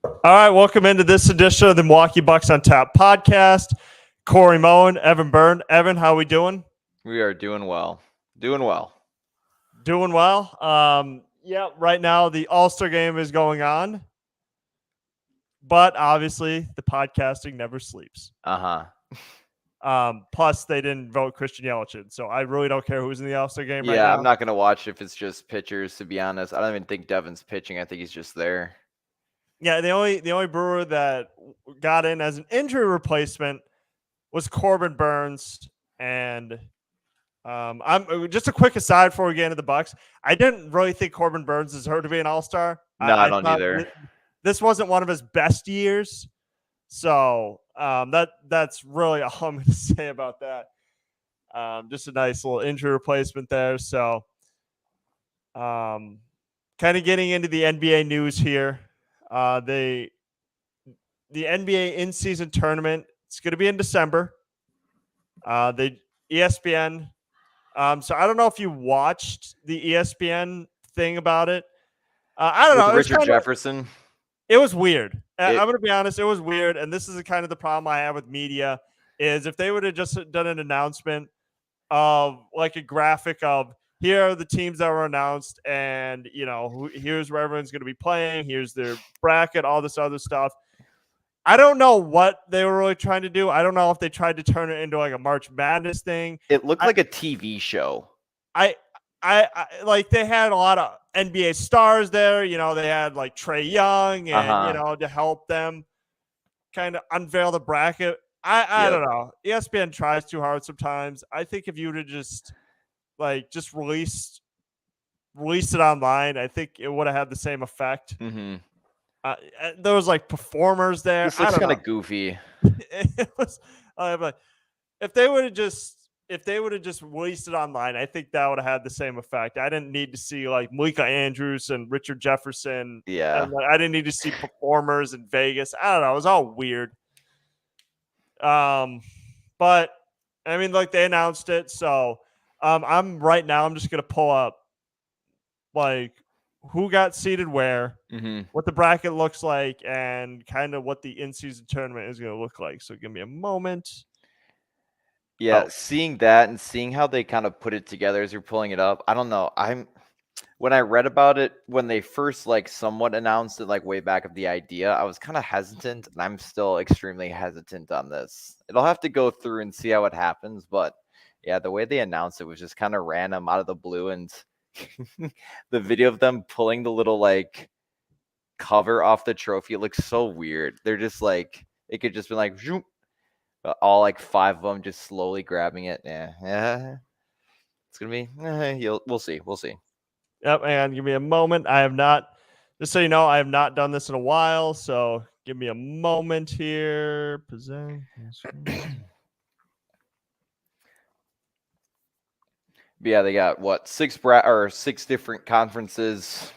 All right, welcome into this edition of the Milwaukee Bucks on Tap podcast. Corey Moen, Evan Bernd. Evan, how we doing? We are doing well. Doing well. Doing well. Yeah, right now the All-Star game is going on, but obviously the podcasting never sleeps. Plus, they didn't vote Christian Yelich, so I really don't care who's in the All-Star game right now. Yeah, I'm not gonna watch if it's just pitchers. To be honest, I don't even think Devin's pitching. I think he's just there. Yeah, the only Brewer that got in as an injury replacement was Corbin Burns, and I'm just a quick aside before we get into the Bucks. I didn't really think Corbin Burns deserved to be an All-Star. No, I don't either. This wasn't one of his best years, so that's really all I'm going to say about that. Just a nice little injury replacement there. So, kind of getting into the NBA news here. The NBA in-season tournament, it's going to be in December. The ESPN. So I don't know if you watched the ESPN thing about it. I don't know. Richard Jefferson. It was weird. I'm going to be honest. It was weird. And this is kind of the problem I have with media is if they would have just done an announcement of like a graphic of here are the teams that were announced and, you know, here's where everyone's going to be playing. Here's their bracket, all this other stuff. I don't know what they were really trying to do. I don't know if they tried to turn it into like a March Madness thing. It looked like a TV show. I like they had a lot of NBA stars there. You know, they had like Trae Young and, you know, to help them kind of unveil the bracket. I don't know. ESPN tries too hard sometimes. I think if you would have just released it online, I think it would have had the same effect. Mm-hmm. There was like performers there. This looks kind of goofy. It was if they would have just released it online, I think that would have had the same effect. I didn't need to see like Malika Andrews and Richard Jefferson. Yeah. And, I didn't need to see performers in Vegas. I don't know. It was all weird. But I mean, like they announced it, so I'm just gonna pull up like who got seated where, what the bracket looks like, and kind of what the in-season tournament is going to look like. So give me a moment. Yeah, seeing that and seeing how they kind of put it together as you're pulling it up, I don't know. When I read about it, when they first like somewhat announced it like way back of the idea, I was kind of hesitant, and I'm still extremely hesitant on this. It'll have to go through and see how it happens, but yeah, the way they announced it was just kind of random out of the blue, and the video of them pulling the little like cover off the trophy, it looks so weird. They're just like, it could just be like zoom, all like 5 of them just slowly grabbing it. Yeah. It's gonna be we'll see. Yep, and give me a moment. I have not, just so you know, I have not done this in a while, so give me a moment here. Yeah, they got what 6 different conferences.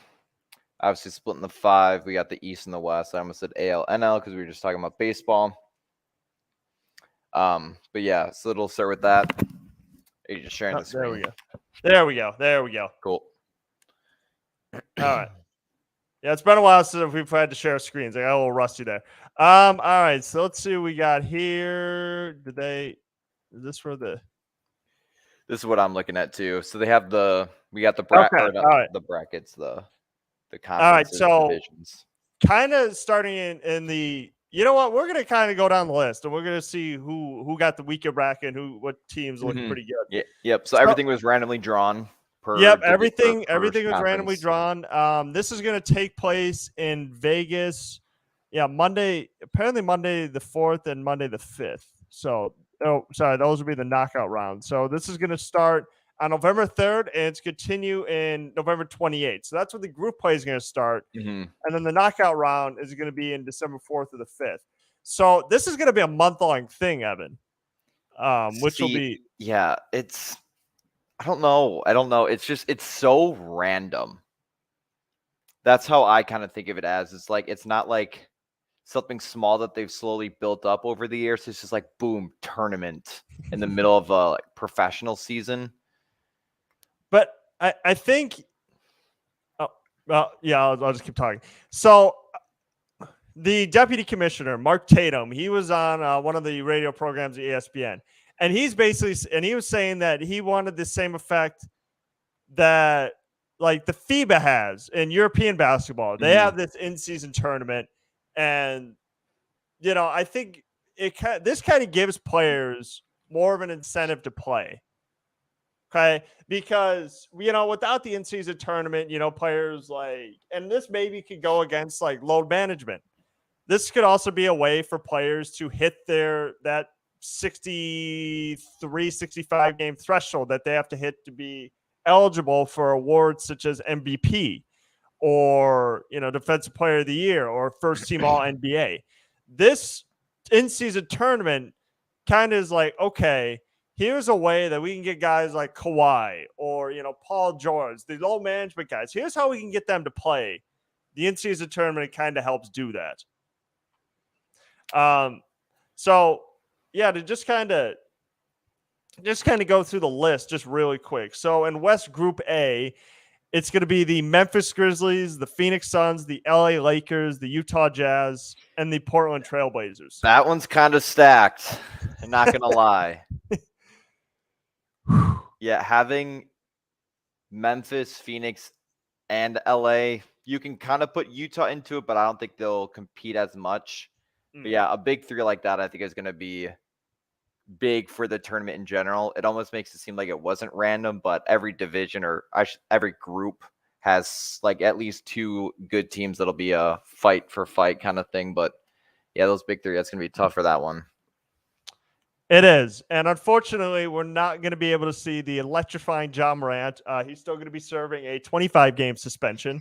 Obviously, split into 5. We got the East and the West. I almost said AL, NL because we were just talking about baseball. But yeah, so it'll start with that. Are you just sharing the screen? There we go. Cool. All right. Yeah, it's been a while since we've had to share screens. I got a little rusty there. All right, so let's see what we got here. Is this for the? This is what I'm looking at too. So they have the brackets, the conferences. All right, so divisions. Kind of starting in the. You know what? We're gonna kind of go down the list, and we're gonna see who got the weaker bracket, and what teams look pretty good. Yeah, yep. So everything was randomly drawn. Everything was randomly drawn. This is gonna take place in Vegas. Yeah, Monday the 4th and Monday the 5th. So, those will be the knockout rounds. So this is gonna start on November 3rd, and it's continue in November 28th. So that's when the group play is going to start. And then the knockout round is going to be in December 4th or the 5th. So this is going to be a month-long thing, Evan, which will be... Yeah, I don't know. It's so random. That's how I kind of think of it as. It's like, it's not like something small that they've slowly built up over the years. It's just like, boom, tournament in the middle of a professional season. But I think, I'll just keep talking. So the deputy commissioner, Mark Tatum, he was on one of the radio programs at ESPN, and he was saying that he wanted the same effect that like the FIBA has in European basketball. They have this in-season tournament, and I think this kind of gives players more of an incentive to play. Okay, because without the in-season tournament, players and this maybe could go against like load management. This could also be a way for players to hit that 63, 65 game threshold that they have to hit to be eligible for awards such as MVP or, defensive player of the year or first team all NBA. This in-season tournament kind of is like, okay, here's a way that we can get guys like Kawhi or, Paul George, the low management guys. Here's how we can get them to play. The in-season tournament kind of helps do that. So yeah, to just kind of go through the list just really quick. So in West Group A, it's going to be the Memphis Grizzlies, the Phoenix Suns, the LA Lakers, the Utah Jazz, and the Portland Trailblazers. That one's kind of stacked. I'm not going to lie. Yeah, having Memphis, Phoenix, and LA, you can kind of put Utah into it, but I don't think they'll compete as much. But yeah, a big three like that I think is going to be big for the tournament in general. It almost makes it seem like it wasn't random, but every division or every group has like at least two good teams that'll be a fight for fight kind of thing. But yeah, those big three, that's going to be tough for that one. It is. And unfortunately, we're not going to be able to see the electrifying Ja Morant. He's still going to be serving a 25-game suspension.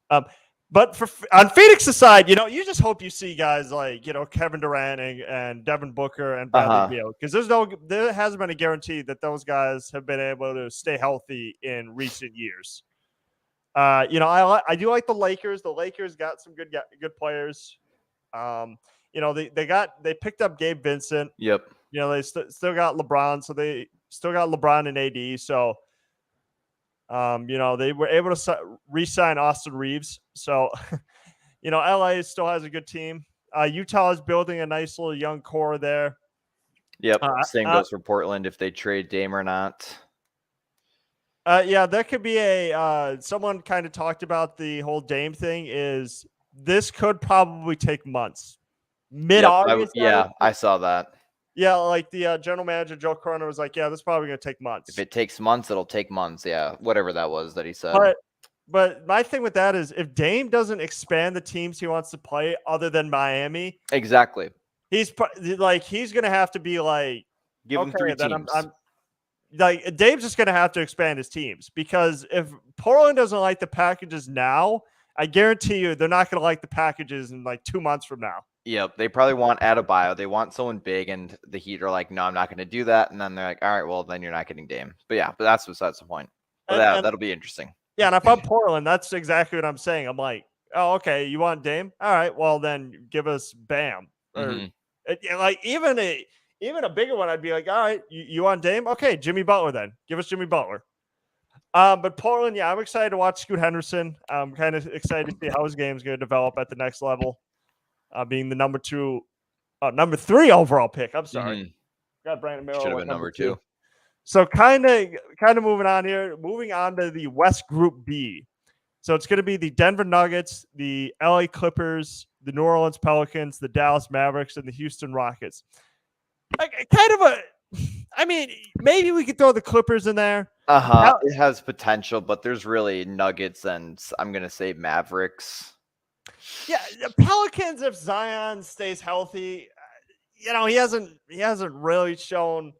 But on Phoenix's side, you just hope you see guys like, Kevin Durant and Devin Booker and Bradley Beal, because there hasn't been a guarantee that those guys have been able to stay healthy in recent years. I do like the Lakers. The Lakers got some good players. They picked up Gabe Vincent. Yep. They still got LeBron, so they still got LeBron and AD. So, they were able to re-sign Austin Reeves. So, LA still has a good team. Utah is building a nice little young core there. Yep. Same goes for Portland if they trade Dame or not. Yeah, that could be someone kind of talked about the whole Dame thing. Is this could probably take months. Mid-August. I saw that. Yeah, like the general manager, Joe Cronin, was like, yeah, this is probably going to take months. If it takes months, it'll take months. Yeah, whatever that was that he said. But my thing with that is if Dame doesn't expand the teams he wants to play other than Miami. Exactly. He's going to have to be like. Give him three teams. Like Dave's just going to have to expand his teams, because if Portland doesn't like the packages now, I guarantee you they're not going to like the packages in like 2 months from now. Yep, they probably want Adebayo. They want someone big, and the Heat are like, no, I'm not going to do that. And then they're like, all right, well, then you're not getting Dame. But yeah, that's besides the point. But that'll be interesting. Yeah, and if I'm Portland, that's exactly what I'm saying. I'm like, oh, okay, you want Dame? All right, well, then give us Bam. Or like even a bigger one, I'd be like, all right, you want Dame? Okay, Jimmy Butler then. Give us Jimmy Butler. But Portland, yeah, I'm excited to watch Scoot Henderson. I'm kind of excited to see how his game's going to develop at the next level. Being the number 3 overall pick. I'm sorry. Got Brandon Miller. Should have been number 2. So kind of moving on here. Moving on to the West Group B. So it's going to be the Denver Nuggets, the LA Clippers, the New Orleans Pelicans, the Dallas Mavericks, and the Houston Rockets. Maybe we could throw the Clippers in there. It has potential, but there's really Nuggets and I'm going to say Mavericks. Yeah, the Pelicans, if Zion stays healthy, he hasn't really shown.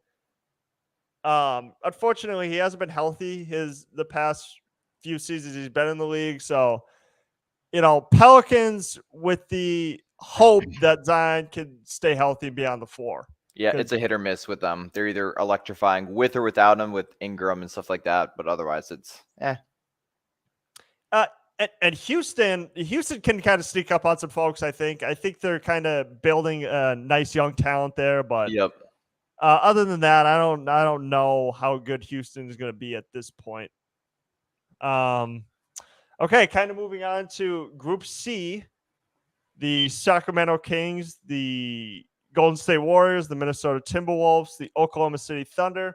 Unfortunately, he hasn't been healthy the past few seasons he's been in the league. So, Pelicans with the hope that Zion can stay healthy and be on the floor. Yeah, it's a hit or miss with them. They're either electrifying with or without him, with Ingram and stuff like that. But otherwise, it's And Houston can kind of sneak up on some folks. I think they're kind of building a nice young talent there. But other than that, I don't know how good Houston is going to be at this point. Okay, kind of moving on to Group C. the Sacramento Kings, the Golden State Warriors, the Minnesota Timberwolves, the Oklahoma City Thunder,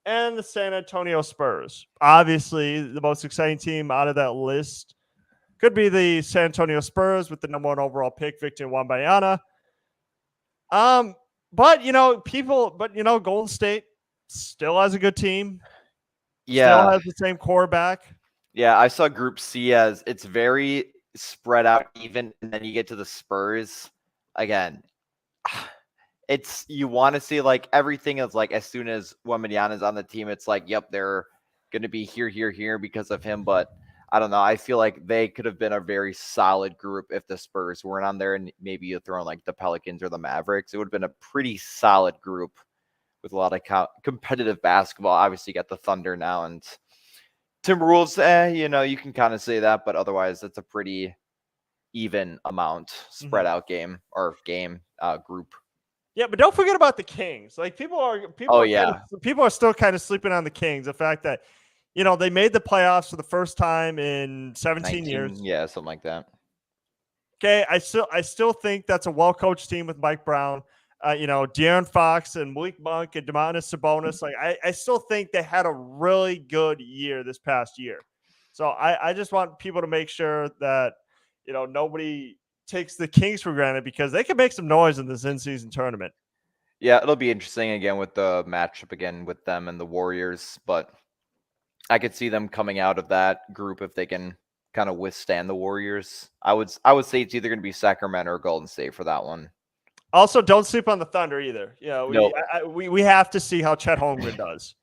and the San Antonio Spurs. Obviously, the most exciting team out of that list could be the San Antonio Spurs with the number 1 overall pick, Victor Wembanyama. But Golden State still has a good team. Still Yeah. has the same quarterback. Yeah, I saw Group C as it's very spread out even, and then you get to the Spurs again. It's you want to see like everything is like as soon as Wembanyama is on the team, it's like, yep, they're going to be here because of him. But I don't know. I feel like they could have been a very solid group if the Spurs weren't on there, and maybe you throw in like the Pelicans or the Mavericks. It would have been a pretty solid group with a lot of competitive basketball. Obviously, you got the Thunder now and Timberwolves. You can kind of say that, but otherwise, it's a pretty even amount spread out game group. Yeah, but don't forget about the Kings. Like people are still kind of sleeping on the Kings. The fact that they made the playoffs for the first time in 17 years. Yeah, something like that. Okay, I still think that's a well-coached team with Mike Brown. De'Aaron Fox and Malik Monk and Domantas Sabonis. Like I still think they had a really good year this past year. So I just want people to make sure that nobody takes the Kings for granted because they can make some noise in this in-season tournament. Yeah, it'll be interesting again with the matchup again with them and the Warriors, but I could see them coming out of that group if they can kind of withstand the Warriors. I would say it's either going to be Sacramento or Golden State for that one. Also, don't sleep on the Thunder either. We have to see how Chet Holmgren does.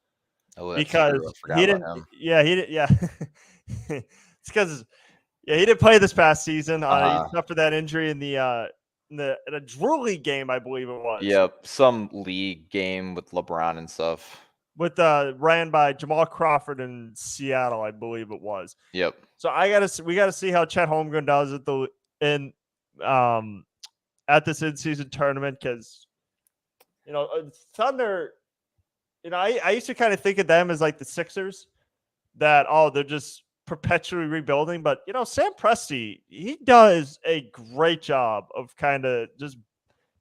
Because he didn't. Yeah, he did. Yeah, it's because he didn't play this past season. He suffered that injury in in a Drew League game, I believe it was. Yep, some league game with LeBron and stuff. With ran by Jamal Crawford in Seattle, I believe it was. Yep. So we gotta see how Chet Holmgren does at this in-season tournament because Thunder. I used to kind of think of them as like the Sixers, that they're just perpetually rebuilding. But Sam Presti, he does a great job of kind of just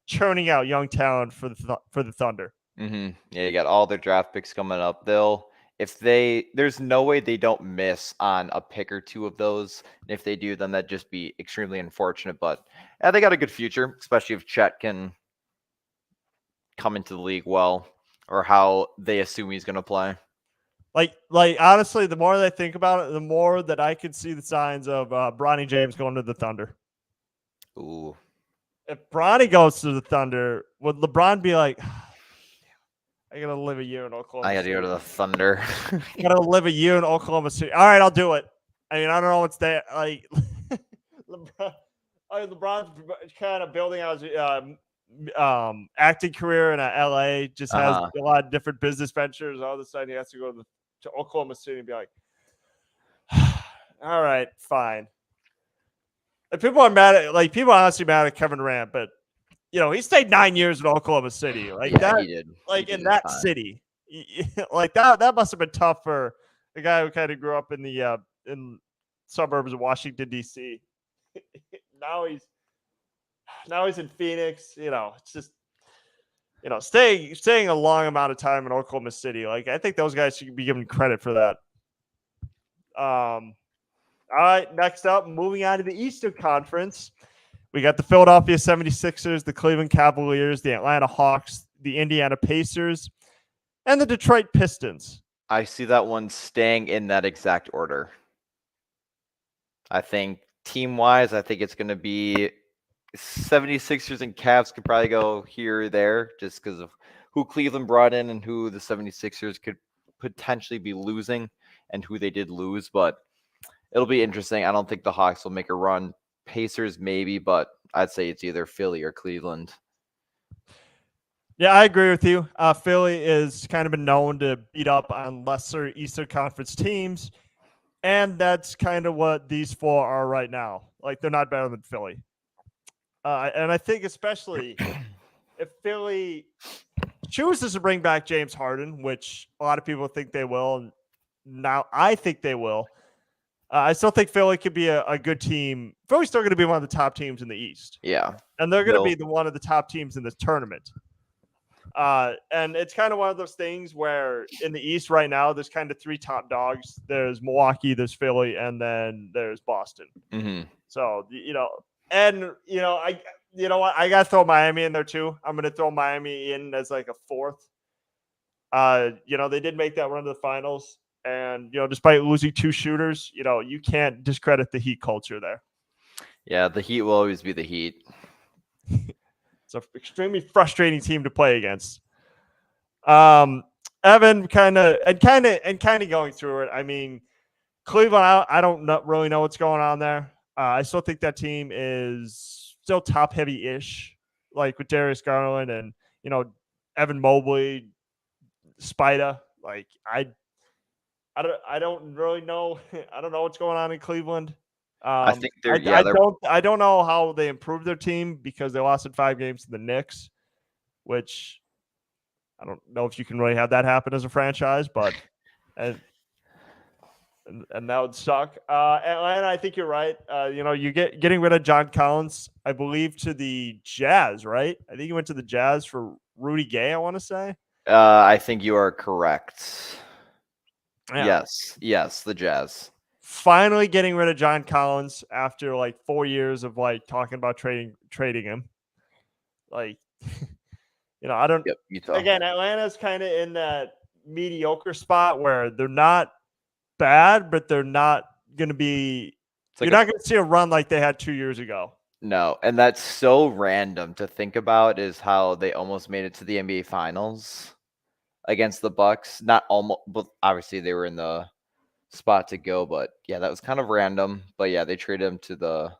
churning out young talent for the Thunder. Mm-hmm. Yeah, you got all their draft picks coming up. There's no way they don't miss on a pick or two of those. And if they do, then that'd just be extremely unfortunate. But yeah, they got a good future, especially if Chet can come into the league well, or how they assume he's going to play. Like honestly, the more that I think about it, the more that I can see the signs of Bronny James going to the Thunder. Ooh. If Bronny goes to the Thunder, would LeBron be like, I gotta live a year in Oklahoma City. I gotta go to the Thunder. I gotta live a year in Oklahoma City. All right, I'll do it. I mean, I don't know what's there. Like LeBron's kind of building out his acting career in LA. Just has a lot of different business ventures. All of a sudden, he has to go to Oklahoma City and be like, all right, fine. And people are honestly mad at Kevin Durant, but he stayed 9 years in Oklahoma City. Like that, he did. Like in that city, like that must have been tough for the guy who kind of grew up in the in suburbs of Washington D.C. now he's in Phoenix. It's just staying a long amount of time in Oklahoma City. Like I think those guys should be given credit for that. All right, next up, moving on to the Eastern Conference. We got the Philadelphia 76ers, the Cleveland Cavaliers, the Atlanta Hawks, the Indiana Pacers, and the Detroit Pistons. I see that one staying in that exact order. I think team-wise, I think it's going to be 76ers and Cavs could probably go here or there just because of who Cleveland brought in and who the 76ers could potentially be losing and who they did lose. But it'll be interesting. I don't think the Hawks will make a run. Pacers maybe, but I'd say it's either Philly or Cleveland. Yeah, I agree with you. Philly is kind of been known to beat up on lesser Eastern Conference teams, and that's kind of what these four are right now. Like, they're not better than Philly. And I think especially if Philly chooses to bring back James Harden, which a lot of people think they will, and now I think they will. I still think Philly could be a good team. Philly's still going to be one of the top teams in the East. Yeah. And they're going to be one of the top teams in this tournament. And it's kind of one of those things where in the East right now, there's kind of 3 top dogs. There's Milwaukee, there's Philly, and then there's Boston. Mm-hmm. So, I got to throw Miami in there too. I'm going to throw Miami in as like a 4th. They did make that run to the finals. And, despite losing 2 shooters, you can't discredit the Heat culture there. Yeah, the Heat will always be the Heat. It's an extremely frustrating team to play against. Evan, kind of going through it. I mean, Cleveland, I don't really know what's going on there. I still think that team is still top heavy-ish, like with Darius Garland and, Evan Mobley, Spida. Like, I don't really know. I don't know what's going on in Cleveland. I think they're I don't know how they improved their team because they lost in 5 games to the Knicks, which I don't know if you can really have that happen as a franchise, but and that would suck. Atlanta, I think you're right. You getting rid of John Collins, I believe, to the Jazz, right? I think he went to the Jazz for Rudy Gay, I want to say. I think you are correct. Yeah. Yes, the Jazz. Finally getting rid of John Collins after like 4 years of like talking about trading him. Like, I don't. Yep, again, Atlanta's kind of in that mediocre spot where they're not bad, but they're not going to be. You're not going to see a run like they had 2 years ago. No, and that's so random to think about is how they almost made it to the NBA Finals against the Bucks. Not almost, but obviously they were in the spot to go. But yeah, that was kind of random. But yeah, they traded him to the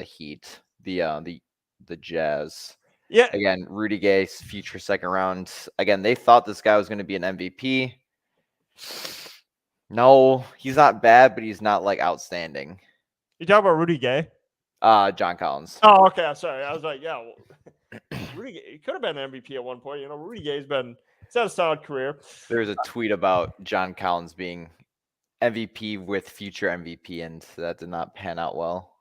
Heat, the Jazz. Yeah. Again, Rudy Gay's future 2nd round. Again, they thought this guy was going to be an MVP. No, he's not bad, but he's not like outstanding. You talking about Rudy Gay? John Collins. Oh, okay. I'm sorry. I was like, yeah, Rudy Gay, he could have been an MVP at one point. Rudy Gay's had a solid career. There's a tweet about John Collins being MVP with future MVP, and that did not pan out well.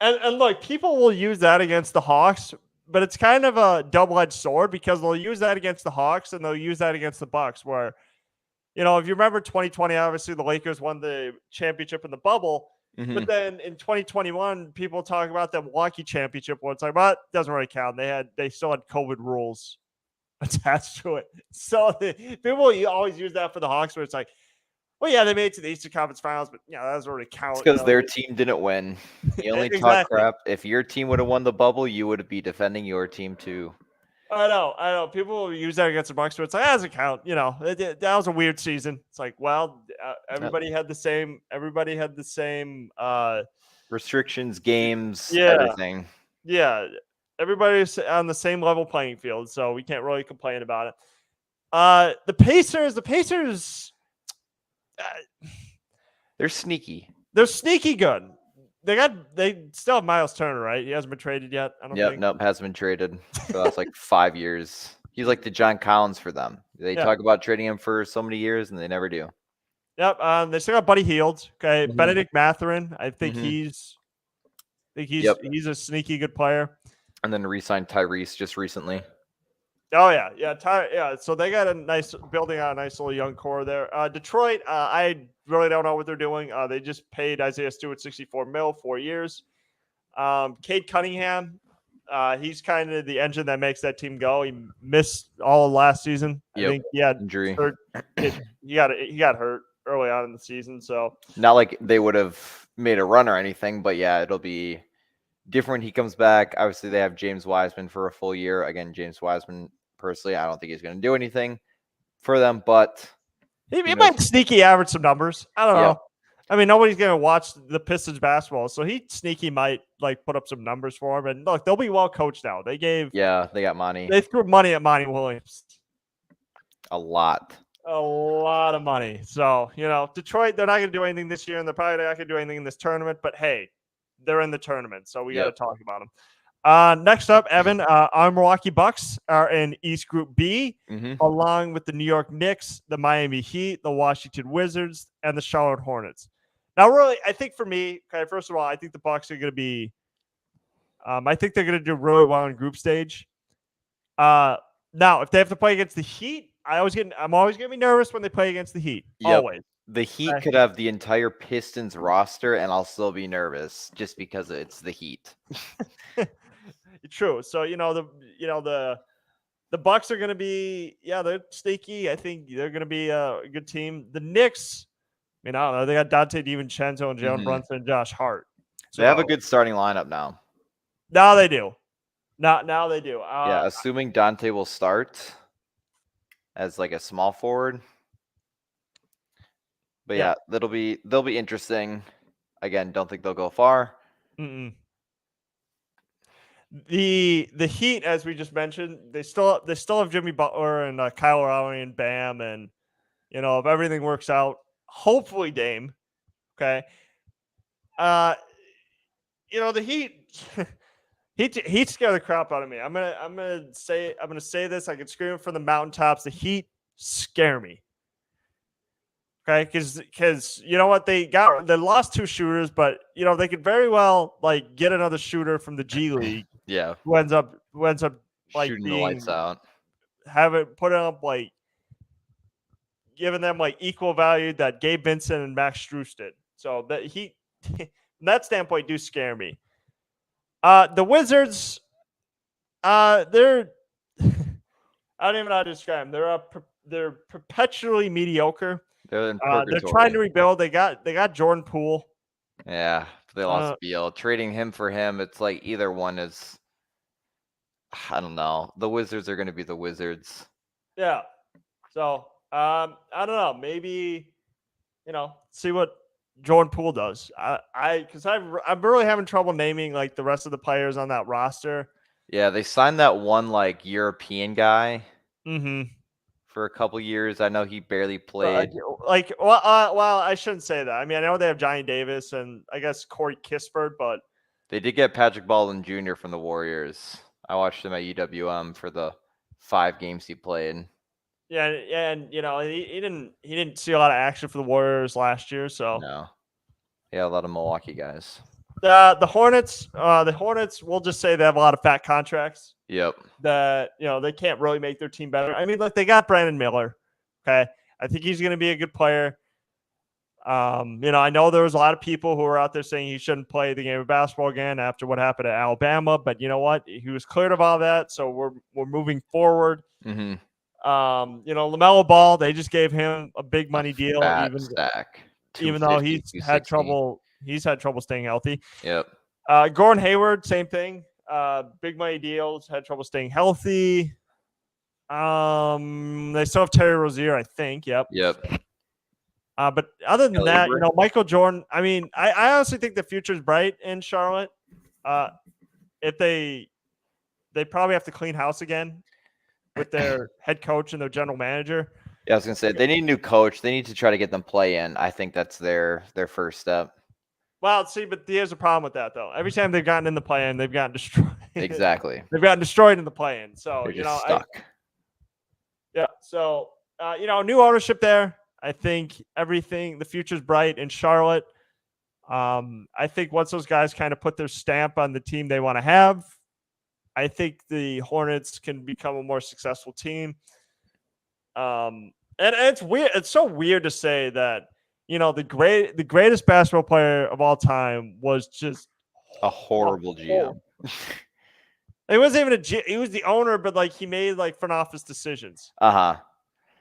And look, people will use that against the Hawks, but it's kind of a double-edged sword because they'll use that against the Hawks and they'll use that against the Bucks. Where, if you remember 2020, obviously the Lakers won the championship in the bubble. Mm-hmm. But then in 2021, people talk about the Milwaukee championship. Well, it's like, well, it doesn't really count. They still had COVID rules attached to it. So people always use that for the Hawks, where it's like, well, yeah, they made it to the Eastern Conference Finals, but that doesn't really count. It's because their team didn't win. You only talk crap. If your team would have won the bubble, you would be defending your team too. I know. People will use that against the Bucks, but it's like, that doesn't count. That was a weird season. It's like, well, everybody had the same. Everybody had the same restrictions, games, yeah, everything. Yeah, everybody's on the same level playing field, so we can't really complain about it. The Pacers. They're sneaky. They're sneaky good. They still have Miles Turner, right? He hasn't been traded yet. I don't think. Nope, hasn't been traded for the last like 5 years. He's like the John Collins for them. They talk about trading him for so many years, and they never do. Yep. They still got Buddy Hield. Okay, mm-hmm. Benedict Mathurin. I think he's he's a sneaky good player. And then re-signed Tyrese just recently. Oh yeah. So they got building out a nice little young core there. Detroit, I really don't know what they're doing. They just paid Isaiah Stewart $64 million, 4 years. Cade Cunningham, he's kind of the engine that makes that team go. He missed all of last season. I think he had injury. He got hurt early on in the season. So not like they would have made a run or anything, but yeah, it'll be different. He comes back. Obviously, they have James Wiseman for a full year. Again, James Wiseman. Personally, I don't think he's going to do anything for them, but he might sneaky average some numbers. I don't know. I mean, nobody's going to watch the Pistons basketball, so he sneaky might like put up some numbers for him. And look, they'll be well coached now. They got money. They threw money at Monty Williams. A lot of money. So Detroit, they're not going to do anything this year, and they're probably not going to do anything in this tournament. But hey, they're in the tournament, so we got to talk about them. Next up, Evan, our Milwaukee Bucks are in East Group B, Mm-hmm. along with the New York Knicks, the Miami Heat, the Washington Wizards, and the Charlotte Hornets. Now, really, I think for me, okay, first of all, I think the Bucks are going to be. I think they're going to do really well in group stage. Now, if they have to play against the Heat, I'm always going to be nervous when they play against the Heat. Yep. Always. The Heat Okay. could have the entire Pistons roster, and I'll still be nervous just because it's the Heat. True. So the Bucks are going to be, they're sneaky. I think they're going to be a good team. The Knicks, I don't know. They got Dante DiVincenzo and Jalen Brunson and Josh Hart. So they have a good starting lineup now. Now they do. Now they do. Yeah, assuming Dante will start as like a small forward. But yeah, they'll be interesting. Again, don't think they'll go far. Mm-mm. The Heat, as we just mentioned, they still have Jimmy Butler and Kyle Lowry and Bam, and if everything works out, hopefully Dame. Okay. The Heat. Heat scare the crap out of me. I'm gonna say this. I can scream it from the mountaintops. The Heat scare me. Okay, because you know what, they lost 2 shooters, but they could very well like get another shooter from the G League. Yeah, who ends up like shooting the lights out. Put up like giving them like equal value that Gabe Vincent and Max Strus did. So that from that standpoint do scare me. The Wizards, they're I don't even know how to describe them. They're perpetually mediocre. They're trying to rebuild. They got Jordan Poole. Yeah, they lost Beal. Trading him for him, it's like either one is. I don't know. The Wizards are going to be the Wizards. Yeah. So I don't know. Maybe see what Jordan Poole does. Because I'm really having trouble naming like the rest of the players on that roster. Yeah, they signed that one like European guy. Mm-hmm. For a couple years. I know he barely played. Well, I shouldn't say that. I mean, I know they have Johnny Davis and I guess Corey Kispert, but they did get Patrick Baldwin Jr. from the Warriors. I watched him at UWM for the 5 games he played. Yeah, and he didn't see a lot of action for the Warriors last year, so no. Yeah, a lot of Milwaukee guys. The Hornets, we'll just say they have a lot of fat contracts. Yep. That they can't really make their team better. I mean, look, they got Brandon Miller. Okay, I think he's going to be a good player. I know there was a lot of people who were out there saying he shouldn't play the game of basketball again after what happened at Alabama, but you know what? He was cleared of all that, so we're moving forward. Mm-hmm. LaMelo Ball, they just gave him a big money deal, even though he's had trouble staying healthy. Yep. Gordon Hayward, same thing. Big money deals, had trouble staying healthy. They still have Terry Rozier, I think. Yep. But other than that, Michael Jordan. I mean, I honestly think the future is bright in Charlotte. If they probably have to clean house again with their head coach and their general manager. Yeah, I was gonna say they need a new coach. They need to try to get them play in. I think that's their first step. Well, see, but here's a problem with that though. Every time they've gotten in the play-in, they've gotten destroyed. Exactly. They've gotten destroyed in the play-in. So they're just stuck. So new ownership there. I think the future's bright in Charlotte. I think once those guys kind of put their stamp on the team they want to have, I think the Hornets can become a more successful team. And it's weird. It's so weird to say that, the greatest basketball player of all time was just a horrible GM. It wasn't even he was the owner, but like he made like front office decisions.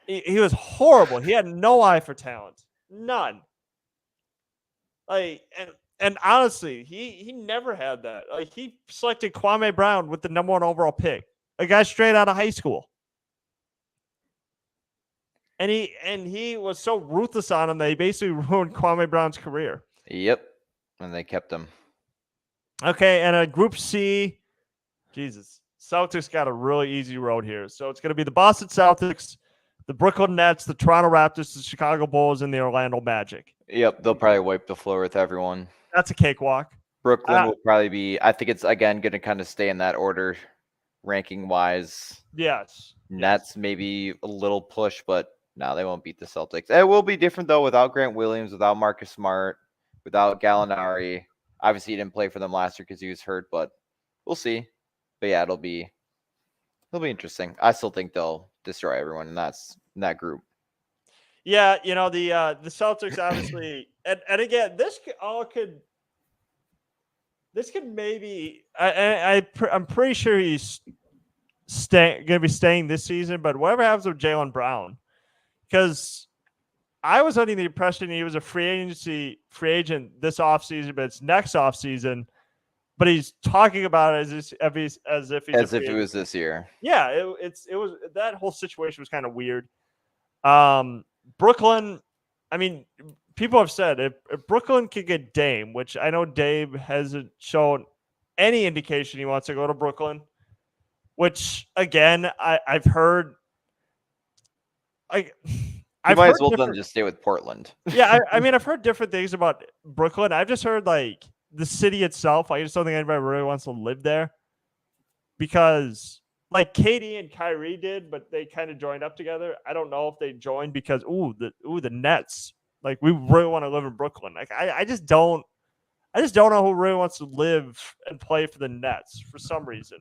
He was horrible. He had no eye for talent. None. Like, and honestly, he never had that. Like, he selected Kwame Brown with the #1 overall pick, a guy straight out of high school. And he was so ruthless on him that he basically ruined Kwame Brown's career. Yep. And they kept him. Okay, and a Group C, Jesus, Celtics got a really easy road here. So it's going to be the Boston Celtics, the Brooklyn Nets, the Toronto Raptors, the Chicago Bulls, and the Orlando Magic. Yep, they'll probably wipe the floor with everyone. That's a cakewalk. Brooklyn will probably be. I think it's again going to kind of stay in that order, ranking wise. Yes. Nets maybe a little push, but no, they won't beat the Celtics. It will be different though without Grant Williams, without Marcus Smart, without Gallinari. Obviously, he didn't play for them last year because he was hurt, but we'll see. But yeah, it'll be interesting. I still think they'll destroy everyone in that group. Yeah, the Celtics obviously, and again, this could maybe. I'm pretty sure he's going to be staying this season. But whatever happens with Jaylen Brown, because I was under the impression he was a free agent this offseason, but it's next offseason. But he's talking about it as if he's it was this year. Yeah, it was that whole situation was kind of weird. Brooklyn, I mean, people have said if Brooklyn could get Dame, which I know Dame hasn't shown any indication he wants to go to Brooklyn, which again, I've heard. I might as well then just stay with Portland. Yeah, I mean, I've heard different things about Brooklyn. I've just heard like the city itself. I just don't think anybody really wants to live there because like KD and Kyrie did, but they kind of joined up together. I don't know if they joined because the Nets. Like we really want to live in Brooklyn. Like I just don't know who really wants to live and play for the Nets for some reason.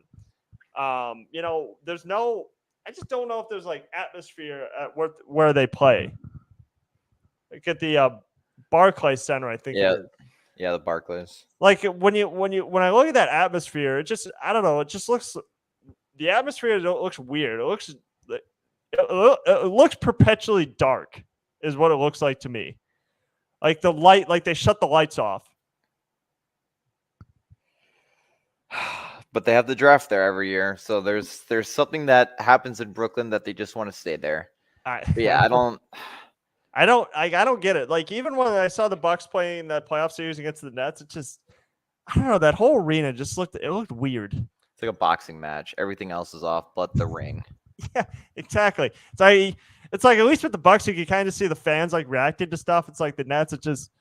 There's no. I just don't know if there's like atmosphere at where they play. Like at the Barclays Center, I think. Yeah, yeah, the Barclays. Like when I look at that atmosphere, it just I don't know. It just looks the atmosphere looks weird. It looks perpetually dark, is what it looks like to me. Like the light, like they shut the lights off. But they have the draft there every year, so there's something that happens in Brooklyn that they just want to stay there. I don't get it. Like even when I saw the Bucks playing that playoff series against the Nets, it just I don't know. That whole arena just looked weird. It's like a boxing match. Everything else is off but the ring. Yeah, exactly. It's like at least with the Bucks, you can kind of see the fans like reacting to stuff. It's like the Nets, it just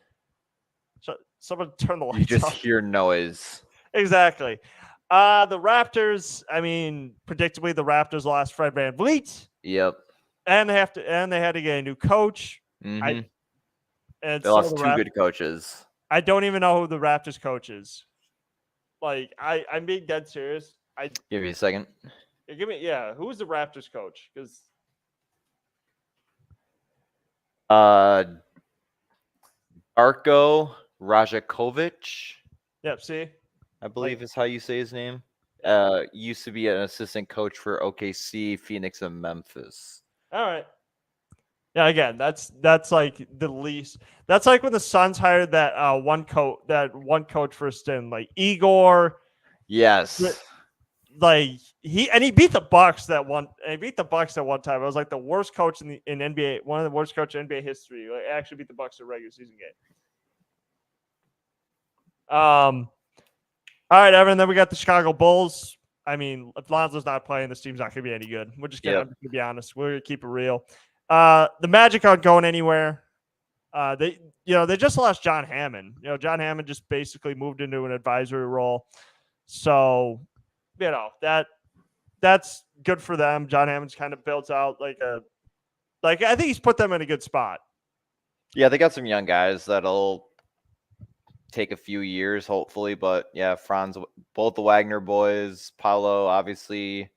someone turn the lights off. You just hear noise. Exactly. The Raptors, I mean, predictably, the Raptors lost Fred VanVleet. Yep. And they had to get a new coach. Mm-hmm. They lost two good coaches. I don't even know who the Raptors coach is. Like, I'm being dead serious. Give me a second. Who's the Raptors coach? Because Darko Rajakovic. Yep, see? I believe is how you say his name. Used to be an assistant coach for OKC, Phoenix, and Memphis. All right. Yeah, again, that's like the least. That's like when the Suns hired that one coach for a stint, like Igor. Yes. Like he beat the Bucks that one. And he beat the Bucks at one time. It was like the worst coach in NBA, one of the worst coaches in NBA history. Like, actually beat the Bucks in a regular season game. All right, Evan. Then we got the Chicago Bulls. I mean, if Lonzo's not playing, this team's not going to be any good. We're just going to be honest. We're going to keep it real. The Magic aren't going anywhere. They just lost John Hammond. John Hammond just basically moved into an advisory role. So, that's good for them. John Hammond's kind of built out I think he's put them in a good spot. Yeah, they got some young guys that'll take a few years, hopefully. But yeah, Franz, both the Wagner boys, Paolo, obviously,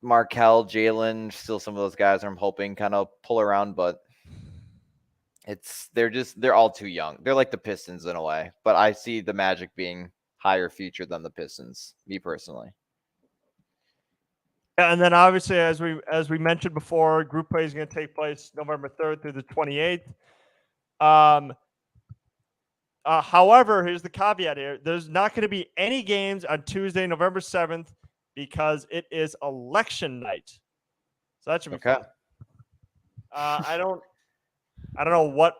Markel, Jalen, still some of those guys I'm hoping kind of pull around, but they're all too young. They're like the Pistons in a way, but I see the Magic being higher future than the Pistons, me personally. And then obviously, as we mentioned before, group play is going to take place November 3rd through the 28th. However, here's the caveat here. There's not going to be any games on Tuesday, November 7th, because it is election night. So that should be fun. I don't know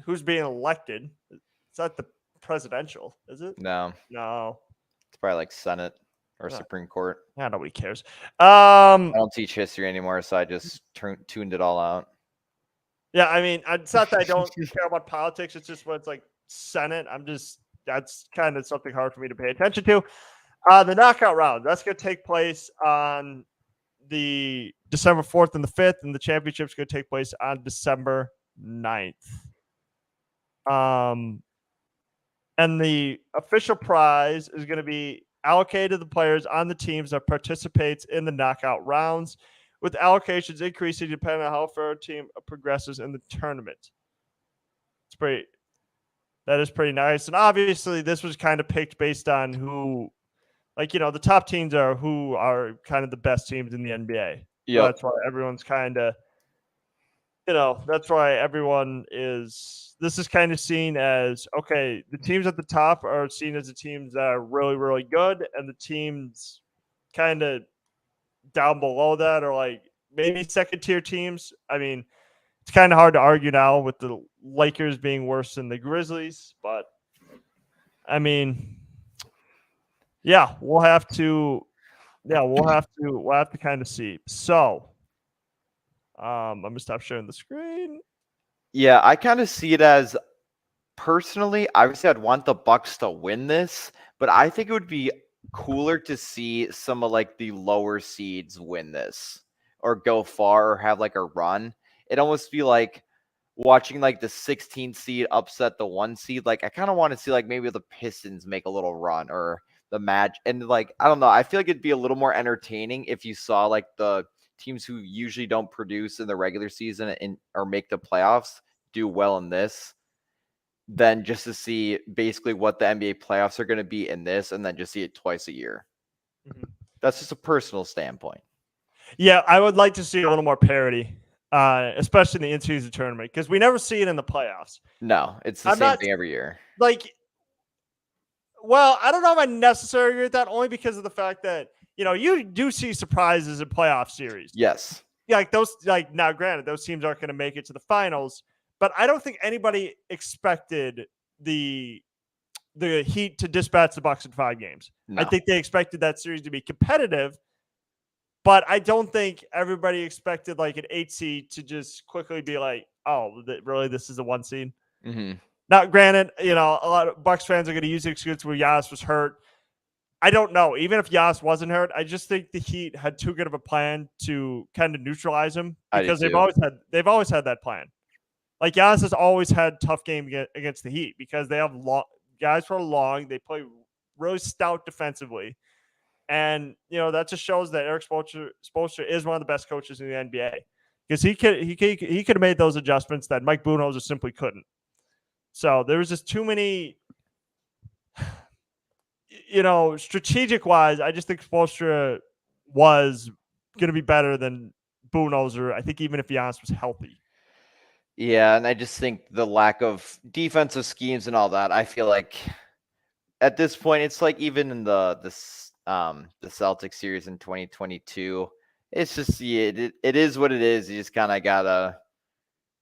who's being elected. It's not the presidential, is it? No. It's probably like Senate or Supreme Court. Yeah, nobody cares. I don't teach history anymore, so I just tuned it all out. Yeah, I mean, it's not that I don't care about politics. It's just when it's like Senate, I'm just that's kind of something hard for me to pay attention to. The knockout round, that's going to take place on the December 4th and the 5th, and the championship's going to take place on December 9th. And the official prize is going to be allocated to the players on the teams that participates in the knockout rounds, with allocations increasing depending on how far a team progresses in the tournament. That is pretty nice. And obviously this was kind of picked based on who, like, the top teams are who are kind of the best teams in the NBA. Yep. So that's why everyone's kind of, that's why this is kind of seen as, okay, the teams at the top are seen as the teams that are really, really good, and the teams kind of down below that are like maybe second tier teams. I mean, it's kind of hard to argue now with the Lakers being worse than the Grizzlies, but I mean, yeah, we'll have to kind of see. So, I'm gonna stop sharing the screen. Yeah, I kind of see it as, personally, obviously I'd want the Bucks to win this, but I think it would be cooler to see some of like the lower seeds win this or go far or have like a run. It almost be like watching like the 16th seed upset the 1 seed. Like I kind of want to see like maybe the Pistons make a little run or the match. And like, I don't know, I feel like it'd be a little more entertaining if you saw like the teams who usually don't produce in the regular season or make the playoffs do well in this, than just to see basically what the NBA playoffs are going to be in this, and then just see it twice a year. Mm-hmm. That's just a personal standpoint. Yeah, I would like to see a little more parity, especially in the in-season tournament, because we never see it in the playoffs. No, it's the same thing every year. Like, well, I don't know if I necessarily agree with that, only because of the fact that, you do see surprises in playoff series. Yes. Yeah, like those, like, now granted, those teams aren't going to make it to the finals, but I don't think anybody expected the Heat to dispatch the Bucks in 5 games. No. I think they expected that series to be competitive, but I don't think everybody expected like an 8 seed to just quickly be like, oh, really, this is a 1 seed? Mm-hmm. Now, granted, a lot of Bucks fans are going to use the excuse where Giannis was hurt. I don't know. Even if Giannis wasn't hurt, I just think the Heat had too good of a plan to kind of neutralize him, because they've always had that plan. Like, Giannis has always had tough game against the Heat because they have guys who are long. They play really stout defensively. And, that just shows that Eric Spoelstra is one of the best coaches in the NBA, because he could have made those adjustments that Mike Budenholzer simply couldn't. So there was just too many, strategic-wise, I just think Spoelstra was going to be better than Budenholzer, I think, even if Giannis was healthy. Yeah, and I just think the lack of defensive schemes and all that, I feel like at this point, it's like even in the Celtics series in 2022, it's just it is what it is. You just kind of gotta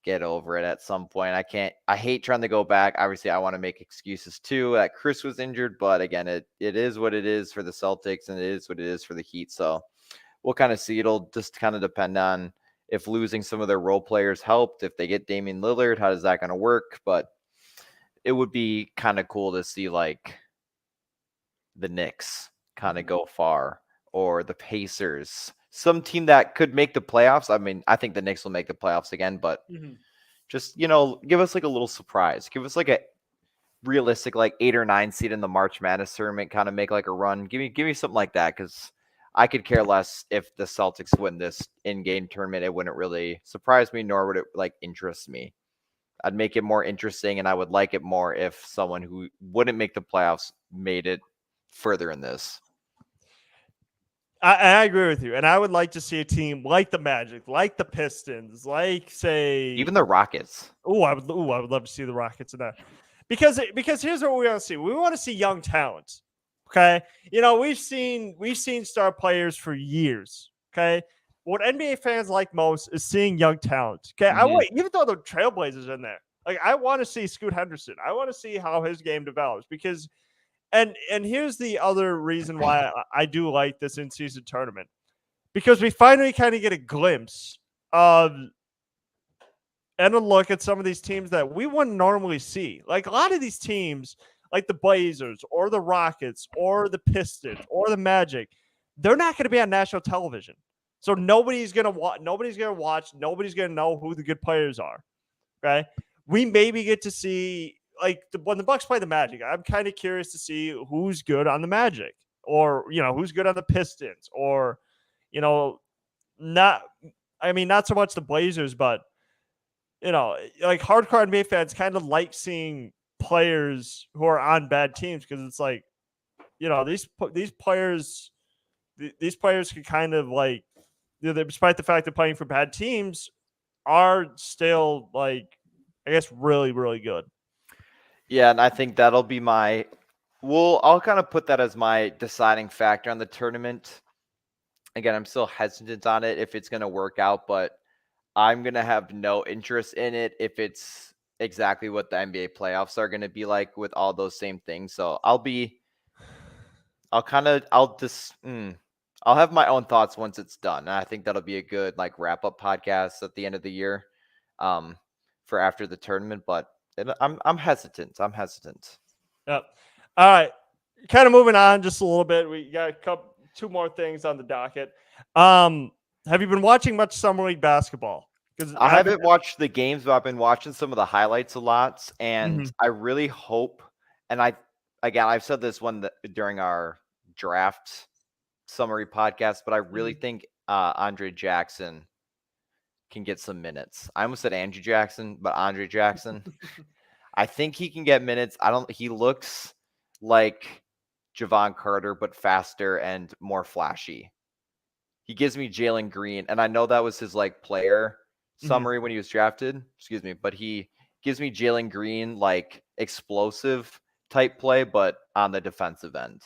get over it at some point. I hate trying to go back. Obviously, I want to make excuses too that Chris was injured, but again, it is what it is for the Celtics, and it is what it is for the Heat. So we'll kind of see. It'll just kind of depend on if losing some of their role players helped. If they get Damian Lillard, how is that going to work? But it would be kind of cool to see like the Knicks kind of go far, or the Pacers, some team that could make the playoffs. I mean, I think the Knicks will make the playoffs again, but just, give us like a little surprise. Give us like a realistic, like 8 or 9 seed in the March Madness tournament, kind of make like a run. Give me something like that, because I could care less if the Celtics win this in-game tournament. It wouldn't really surprise me, nor would it like interest me. I'd make it more interesting, and I would like it more if someone who wouldn't make the playoffs made it further in this. I agree with you, and I would like to see a team like the Magic, like the Pistons, like, say, even the Rockets. I would love to see the Rockets in that, because here's what we want to see. We want to see young talent. Okay, we've seen star players for years. Okay, what NBA fans like most is seeing young talent. Okay, even though the Trailblazers in there, like, I want to see Scoot Henderson. I want to see how his game develops, because. And here's the other reason why I do like this in-season tournament, because we finally kind of get a glimpse of and a look at some of these teams that we wouldn't normally see. Like, a lot of these teams, like the Blazers or the Rockets or the Pistons or the Magic, they're not going to be on national television. So nobody's going to watch. Nobody's going to watch. Nobody's going to know who the good players are. Okay. We maybe get to see like when the Bucks play the Magic. I'm kind of curious to see who's good on the Magic, or who's good on the Pistons, or not. I mean, not so much the Blazers, but like hardcore NBA fans kind of like seeing players who are on bad teams, because it's like, these players can kind of like, despite the fact they're playing for bad teams, are still like, I guess, really, really good. Yeah, and I think that'll be I'll kind of put that as my deciding factor on the tournament. Again, I'm still hesitant on it if it's going to work out, but I'm going to have no interest in it if it's exactly what the NBA playoffs are going to be like with all those same things. So I'll have my own thoughts once it's done. And I think that'll be a good like wrap up podcast at the end of the year for after the tournament, but I'm hesitant. Yep. All right. Kind of moving on just a little bit. We got two more things on the docket. Have you been watching much summer league basketball? Because I haven't watched the games, but I've been watching some of the highlights a lot, and I really hope. And I've said this during our draft summary podcast, but I really think Andre Jackson can get some minutes. I almost said Andrew Jackson, but Andre Jackson. I think he can get minutes. He looks like Javon Carter, but faster and more flashy. He gives me Jalen Green, and I know that was his like player summary when he was drafted. Excuse me, but he gives me Jalen Green like explosive type play, but on the defensive end.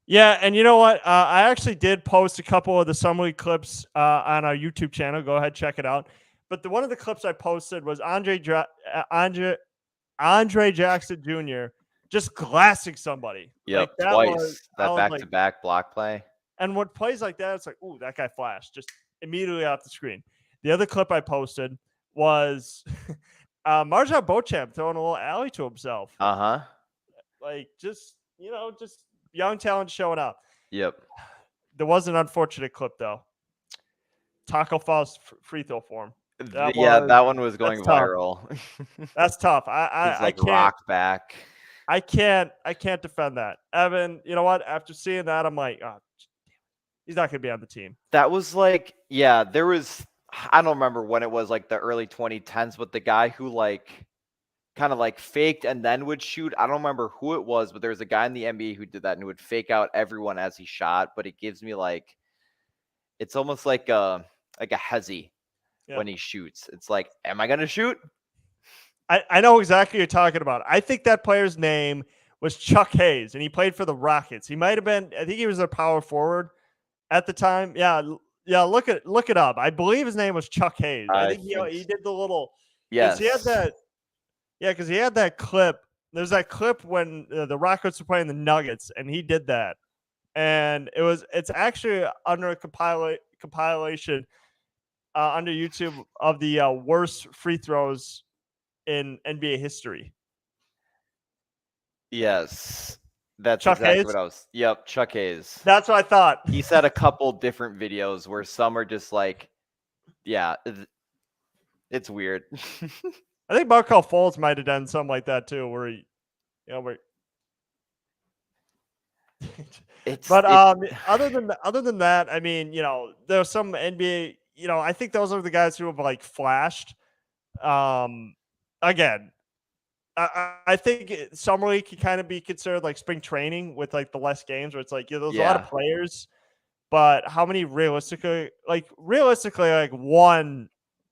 Yeah, and you know what? I actually did post a couple of the summer league clips on our YouTube channel. Go ahead, check it out. But one of the clips I posted was Andre Jackson Jr. just glassing somebody. Yep, like twice. That back-to-back block play. And when plays like that, it's like, ooh, that guy flashed just immediately off the screen. The other clip I posted was Marjan Beauchamp throwing a little alley to himself. Like just young talent showing up. Yep. There was an unfortunate clip though. Taco Fall's free throw form. That one was going viral. That's tough. I can't rock back. I can't defend that. Evan, you know what? After seeing that, I'm like, oh, he's not going to be on the team. That was like, there was, I don't remember when it was, like the early 2010s, but the guy who like kind of like faked and then would shoot. I don't remember who it was, but there was a guy in the NBA who did that and would fake out everyone as he shot. But it gives me like, it's almost like a hezzy when he shoots. It's like, am I going to shoot? I know exactly what you're talking about. I think that player's name was Chuck Hayes, and he played for the Rockets. He might have been, I think he was a power forward at the time. Yeah, look it up. I believe his name was Chuck Hayes. I think he did the little. Yes. He had that. Yeah, because he had that clip. There's that clip when the Rockets were playing the Nuggets, and he did that. And it's actually under a compilation under YouTube of the worst free throws in NBA history. Yes. That's Chuck exactly Hayes? what I was. Yep, Chuck Hayes. That's what I thought. He's had a couple different videos where some are just like, it's weird. I think Markelle Fultz might have done something like that too, where he, other than that, I mean, there's some NBA. I think those are the guys who have like flashed. Again, I think summer league can kind of be considered like spring training with like the less games, where it's like there's a lot of players, but how many realistically, like one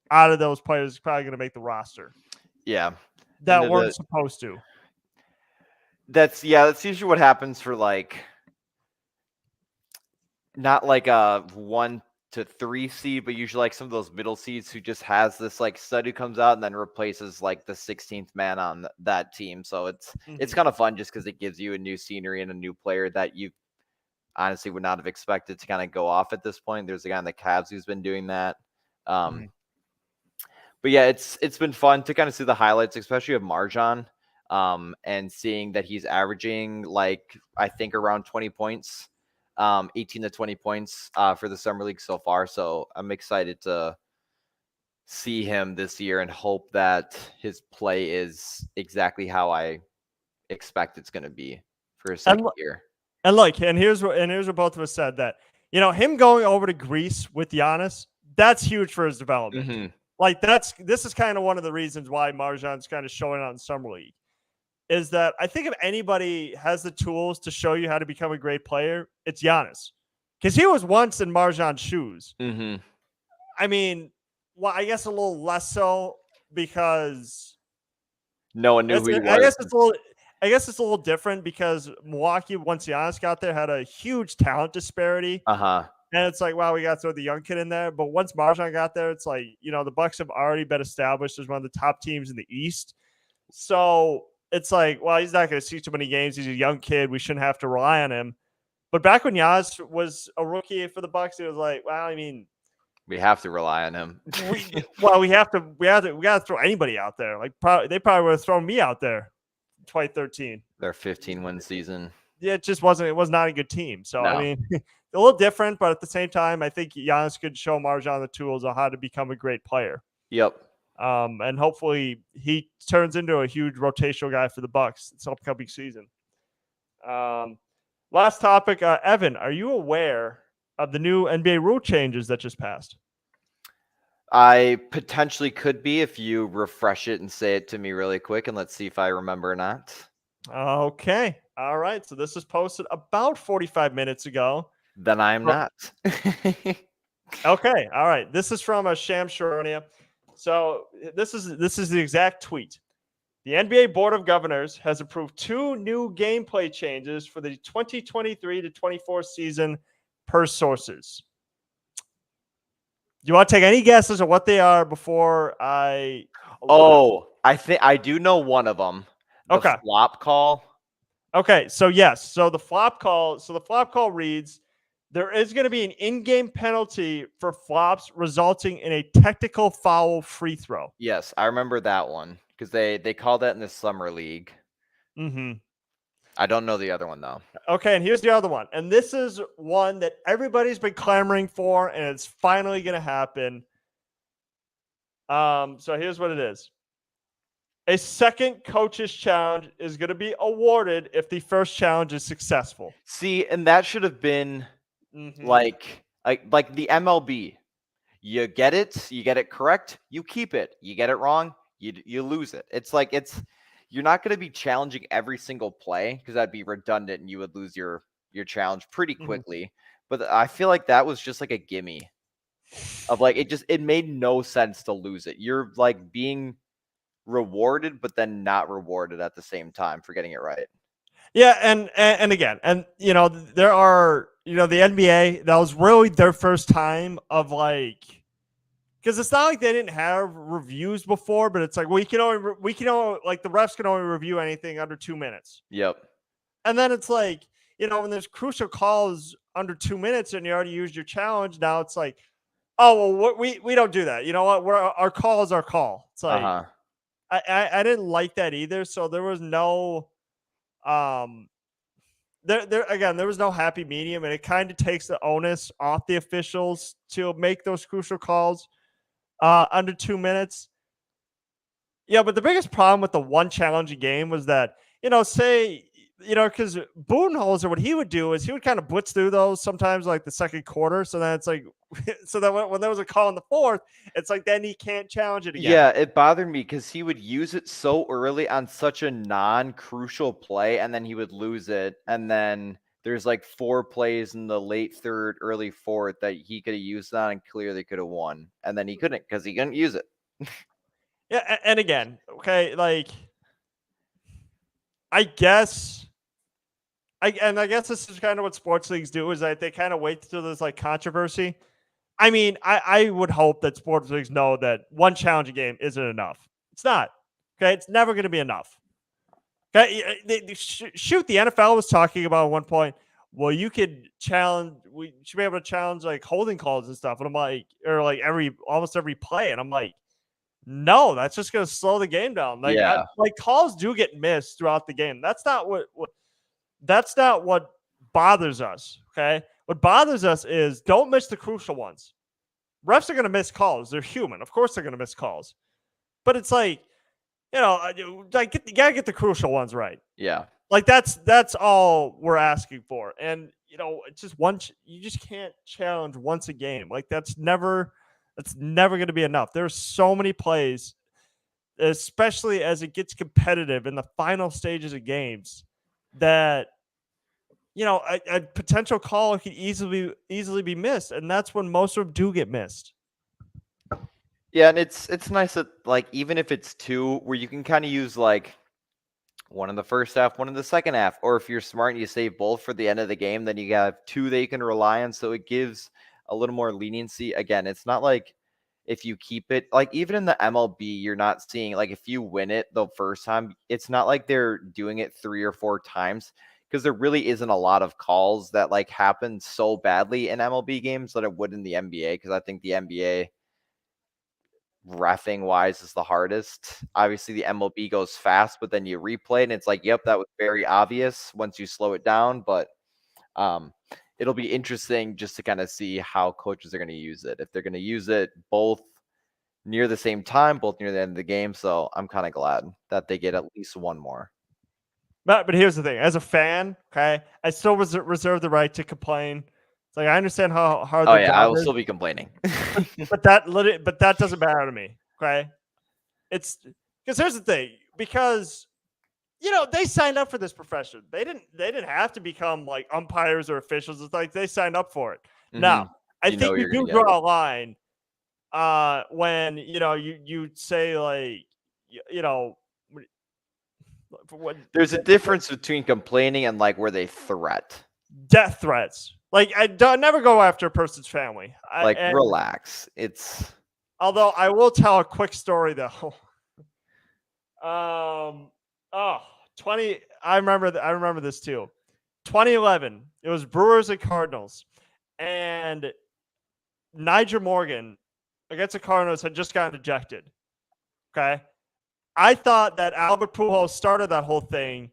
out of those players is probably going to make the roster. Yeah, that weren't supposed to. That's usually what happens for like not like a 1 to 3 seed, but usually like some of those middle seeds who just has this like stud who comes out and then replaces like the 16th man on that team. So it's kind of fun just because it gives you a new scenery and a new player that you honestly would not have expected to kind of go off at this point. There's a guy in the Cavs who's been doing that. But yeah, it's been fun to kind of see the highlights, especially of Marjan. And seeing that he's averaging like I think around 20 points, 18 to 20 points for the summer league so far. So I'm excited to see him this year and hope that his play is exactly how I expect it's going to be for his second year. And look, and here's what both of us said, that him going over to Greece with Giannis, that's huge for his development. Mm-hmm. Like this is kind of one of the reasons why Marjan's kind of showing out in summer league, is that I think if anybody has the tools to show you how to become a great player, it's Giannis, because he was once in Marjan's shoes. Mm-hmm. I mean, well, I guess a little less so because no one knew who he was. I guess it's a little different because Milwaukee, once Giannis got there, had a huge talent disparity. Uh-huh. And it's like, wow, we got to throw the young kid in there. But once Marjan got there, it's like, the Bucks have already been established as one of the top teams in the East. So it's like, well, he's not going to see too many games. He's a young kid. We shouldn't have to rely on him. But back when Giannis was a rookie for the Bucks, it was like, well, I mean, we have to rely on him. we got to throw anybody out there. Like they probably would have thrown me out there. 2013. Their 15-win season. Yeah, it just wasn't. It was not a good team. So no. I mean, a little different, but at the same time, I think Giannis could show Marjan the tools on how to become a great player. Yep. And hopefully he turns into a huge rotational guy for the Bucks this upcoming season. Last topic, Evan, are you aware of the new NBA rule changes that just passed? I potentially could be if you refresh it and say it to me really quick, and let's see if I remember or not. Okay. All right. So this was posted about 45 minutes ago. Then I'm not. Okay. All right. This is from Sham Sharonia. So this is the exact tweet. The NBA Board of Governors has approved 2 new gameplay changes for the 2023 to 24 season per sources. Do you want to take any guesses on what they are before I? I think I do know one of them. The flop call. Okay, so yes, so the flop call reads, there is going to be an in-game penalty for flops resulting in a technical foul free throw. Yes, I remember that one because they called that in the summer league. Mm-hmm. I don't know the other one though. Okay, and here's the other one. And this is one that everybody's been clamoring for, and it's finally going to happen. So here's what it is. A second coach's challenge is going to be awarded if the first challenge is successful. See, and that should have been like the MLB. You get it correct, you keep it. You get it wrong, you lose it. It's like you're not going to be challenging every single play because that'd be redundant and you would lose your challenge pretty quickly. But I feel like that was just like a gimme of like it made no sense to lose it. You're like being rewarded but then not rewarded at the same time for getting it right. Yeah, and again, and there are, the NBA, that was really their first time of like, because it's not like they didn't have reviews before, but it's like, we can only like the refs can only review anything under 2 minutes. Yep. And then it's like, when there's crucial calls under 2 minutes and you already used your challenge, now it's like, oh well, we don't do that. You know what? Our call is our call. It's like I didn't like that either. So there was no there was no happy medium, and it kind of takes the onus off the officials to make those crucial calls under 2 minutes. Yeah, but the biggest problem with the one challenging game was that, because Budenholzer, what he would do is he would kind of blitz through those sometimes like the second quarter. So then it's like, so that when there was a call in the fourth, it's like then he can't challenge it again. Yeah, it bothered me because he would use it so early on such a non-crucial play, and then he would lose it. And then there's like 4 plays in the late third, early fourth that he could have used on and clearly could have won. And then he couldn't because he couldn't use it. Yeah, and again, okay, like I guess this is kind of what sports leagues do, is that they kind of wait till there's like controversy. I mean, I would hope that sports leagues know that one challenging game isn't enough. It's not. Okay, it's never going to be enough. Okay, shoot, the NFL was talking about at one point, well, you could challenge, we should be able to challenge like holding calls and stuff. And I'm like, or like almost every play. And I'm like, No, that's just going to slow the game down. Yeah. Like calls do get missed throughout the game. That's not what bothers us. Okay, what bothers us is don't miss the crucial ones. Refs are going to miss calls. They're human. Of course, they're going to miss calls. But it's like, like you gotta get the crucial ones right. Yeah. Like that's all we're asking for. And it's just you just can't challenge once a game. Like that's never going to be enough. There's so many plays, especially as it gets competitive in the final stages of games, that a potential call could easily be missed, and that's when most of them do get missed. Yeah, and it's nice that like even if it's two, where you can kind of use like one in the first half, one in the second half, or if you're smart and you save both for the end of the game, then you have two that you can rely on. So it gives a little more leniency. Again, it's not like if you keep it, like even in the MLB, you're not seeing like if you win it the first time, it's not like they're doing it 3 or 4 times, because there really isn't a lot of calls that like happen so badly in MLB games that it would in the NBA, because I think the NBA reffing wise is the hardest. Obviously, the MLB goes fast, but then you replay and it's like, yep, that was very obvious once you slow it down. But it'll be interesting just to kind of see how coaches are going to use it. If they're going to use it both near the same time, both near the end of the game. So I'm kind of glad that they get at least one more. But here's the thing: as a fan, okay, I still reserve the right to complain. It's like I understand how hard. Oh the yeah, job I will is, still be complaining. but that doesn't matter to me. Okay, it's because here's the thing: because they signed up for this profession. They didn't have to become like umpires or officials. It's like they signed up for it. Mm-hmm. Now, I You know think you you're do gonna get it. draw a line when you say like what There's a difference between complaining and like where they threat. death threats. Like I never go after a person's family. Relax. It's Although I will tell a quick story though. 20. I remember this too. 2011. It was Brewers and Cardinals, and Nigel Morgan against the Cardinals had just gotten ejected. Okay, I thought that Albert Pujols started that whole thing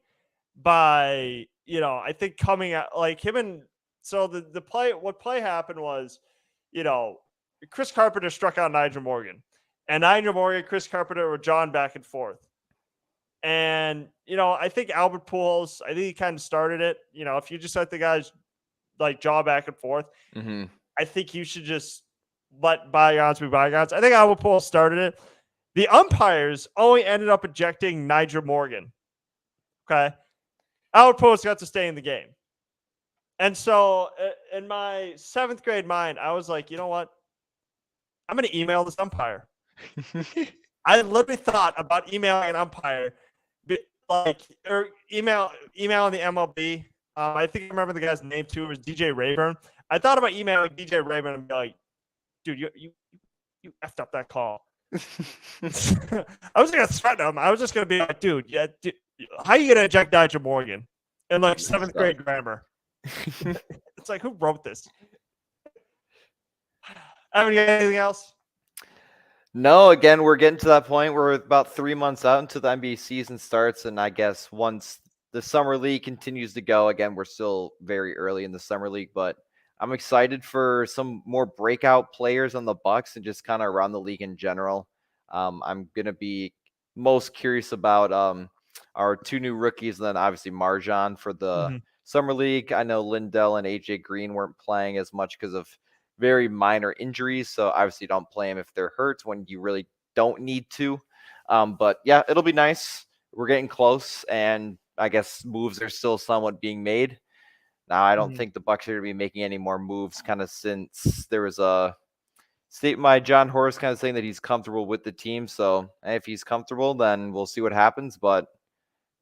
by I think coming out like him, and so the play. What play happened was, Chris Carpenter struck out Nigel Morgan, and Nigel Morgan, Chris Carpenter were jawing back and forth. And I think Albert Pujols, I think he kind of started it. If you just let the guys like jaw back and forth, I think you should just let bygones be bygones. I think Albert Pujols started it. The umpires only ended up ejecting Nigel Morgan. Okay, Albert Pujols got to stay in the game. And so in my 7th grade mind, I was like, you know what? I'm going to email this umpire. I literally thought about emailing an umpire, or emailing the MLB. I think I remember the guy's name too. It was DJ Rayburn. I thought about emailing DJ Rayburn and be like, dude, you effed up that call. I was going to threaten him. I was just going to be like, dude, how are you going to eject Nigel Morgan in like 7th grade grammar? It's like, who wrote this? Anything else? No, again, we're getting to that point where we're about 3 months out until the NBA season starts. And I guess once the summer league continues to go, again, we're still very early in the summer league, but I'm excited for some more breakout players on the Bucks and just kind of around the league in general. I'm going to be most curious about our 2 new rookies, and then obviously Marjan for the summer league. I know Lindell and AJ Green weren't playing as much because of very minor injuries, so obviously don't play them if they're hurt when you really don't need to. But yeah, it'll be nice. We're getting close, and I guess moves are still somewhat being made. Now, I don't think the Bucks are going to be making any more moves kind of since there was a statement by John Horst kind of saying that he's comfortable with the team. So if he's comfortable, then we'll see what happens. But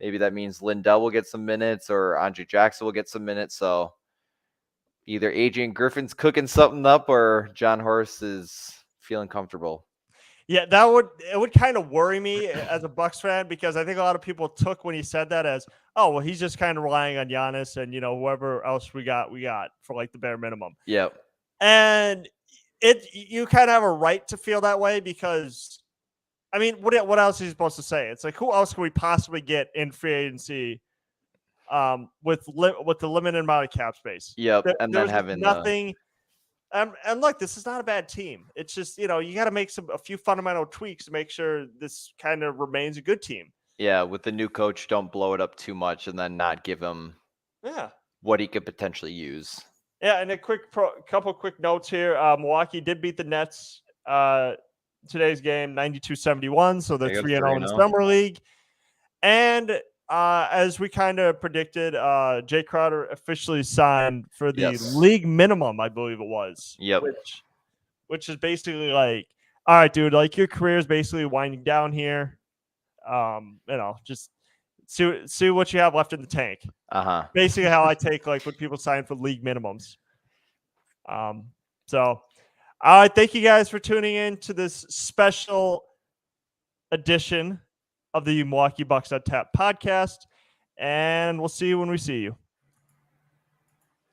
maybe that means Lindell will get some minutes or Andre Jackson will get some minutes. So either Adrian Griffin's cooking something up or John Horst is feeling comfortable. Yeah, it would kind of worry me as a Bucks fan, because I think a lot of people took when he said that as, oh, well, he's just kind of relying on Giannis and whoever else we got for like the bare minimum. Yep. And you kind of have a right to feel that way, because I mean, what else is he supposed to say? It's like, who else can we possibly get in free agency with the limited amount of cap space? Yep, and then There's having nothing. And look, this is not a bad team. It's just, you got to make a few fundamental tweaks to make sure this kind of remains a good team. with the new coach, don't blow it up too much and then not give him what he could potentially use. Yeah, and couple quick notes here. Milwaukee did beat the Nets today's game 92-71, so they're 3-0 in the Summer League. And as we kind of predicted, Jay Crowder officially signed for the league minimum, I believe it was. Yep. Which is basically like, all right, dude, like your career is basically winding down here. Just see what you have left in the tank. Basically how I take like when people sign for league minimums. So thank you guys for tuning in to this special edition of the Milwaukee Bucks on Tap podcast, and we'll see you when we see you.